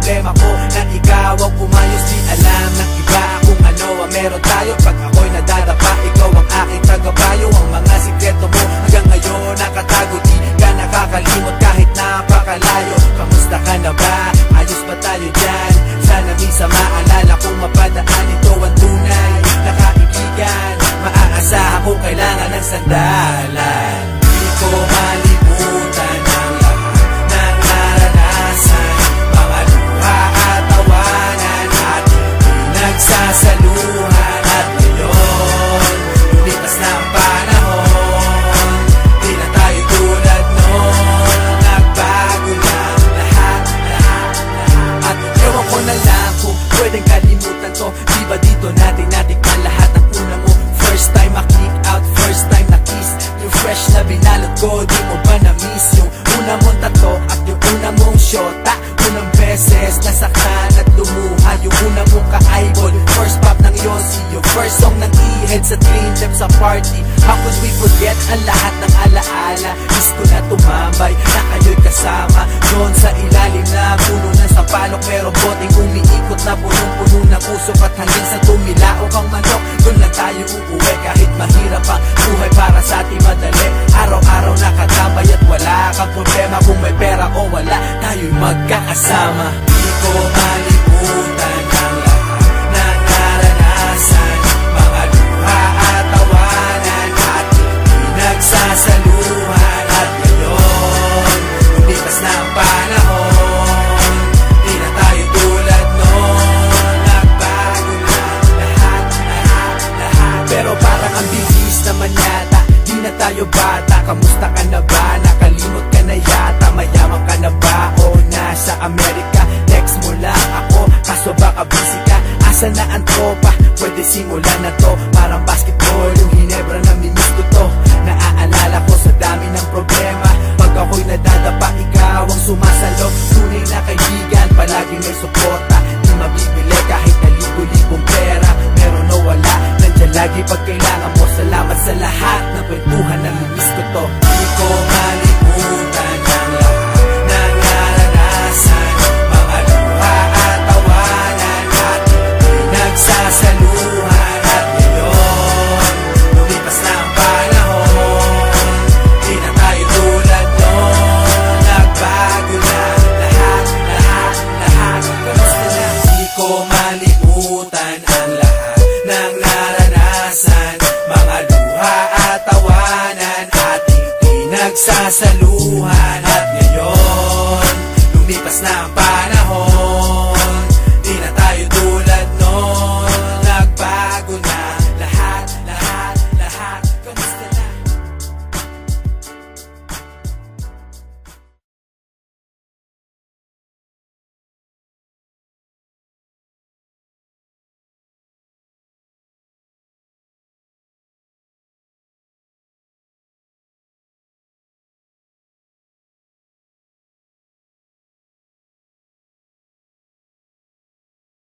problema ko na ikaw ang pumayos. Di alam ng iba kung ano ang meron tayo. Pag ako'y nadadapa, ikaw ang aking tagapayo. Ang mga sikreto mo hanggang ngayon nakatago, di ka nakakalimot kahit napakalayo. Kamusta ka na ba? Ayos ba tayo dyan? Sana minsan maalala kung mapadaan, ito ang tunay na kaibigan. Maaasahan kung kailangan ng sandalan. Di ko malimutan ang lahat ng naranasan, mga luha at tawanan at pinagsasaluhan. At ngayon, lumipas na ang panahon, di na tayo tulad noon. Nagbago na lahat. At ewan ko na lang kung pwedeng kalimutan to. Di ba dito natin natikman lahat ng una mo? First time ma-click out, first time na-kiss, yung fresh na binalot ko. Di mo ba na-miss yung una mong tato at yung una mong shota? Unang beses nasaktan at lumuha, yung una mong ka-eyeball, first pop ng Yossi, yung first song ng E-Head sa Dream Team sa party. How could we forget ang lahat ng alaala? Miss ko na tumambay na kayo'y kasama doon sa ilalim na puno ng sapalok. Merong boteng umiikot na punong-puno ng usok at hanggang sa tumilaok ang manok. Doon lang tayo uuwi kahit mahirap ang buhay para sa ating madali. Araw-araw nakatambay at wala kang problema. Kung may pera o wala, tayo'y magkakasama. Di ko malimutan ang lahat ng naranasan, mga luha at tawanan at pinagsasaluhan. At ngayon, lumipas na ang panahon, di na tayo tulad noon. Nagbago na lahat. Pero parang ang bilis naman yata, di na tayo bata. Kamusta ka na ba? Nakalimot ka na yata. Mayaman ka na ba o nasa Amerika? Text mo lang ako, kaso baka busy ka. Asan na ang tropa? Pwede simulan na to. Parang basketball, yung Hinebra na mimiss ko to. Naaalala ko sa dami ng problema, pag ako'y nadadapa, ikaw ang sumasalo. Tunay na kaibigan, palagi may suporta. Di mabibili kahit na libo-libong pera. Meron o wala, nandiyan lagi pag kailangan mo. Salamat sa lahat ng kwentuhan na mimiss ko to. Di ko malimutan ang lahat ng naranasan, mga luha at tawanan at pinagsasaluhan. At ngayon, lumipas na ang panahon, di na tayo tulad noon. Nagbago na lahat. Kamusta na? Di ko malimutan ang lahat ng naranasan, mga luha at tawanan at pinagsasaluhan. At ngayon, lumipas na ang panahon, di na tayo tulad noon.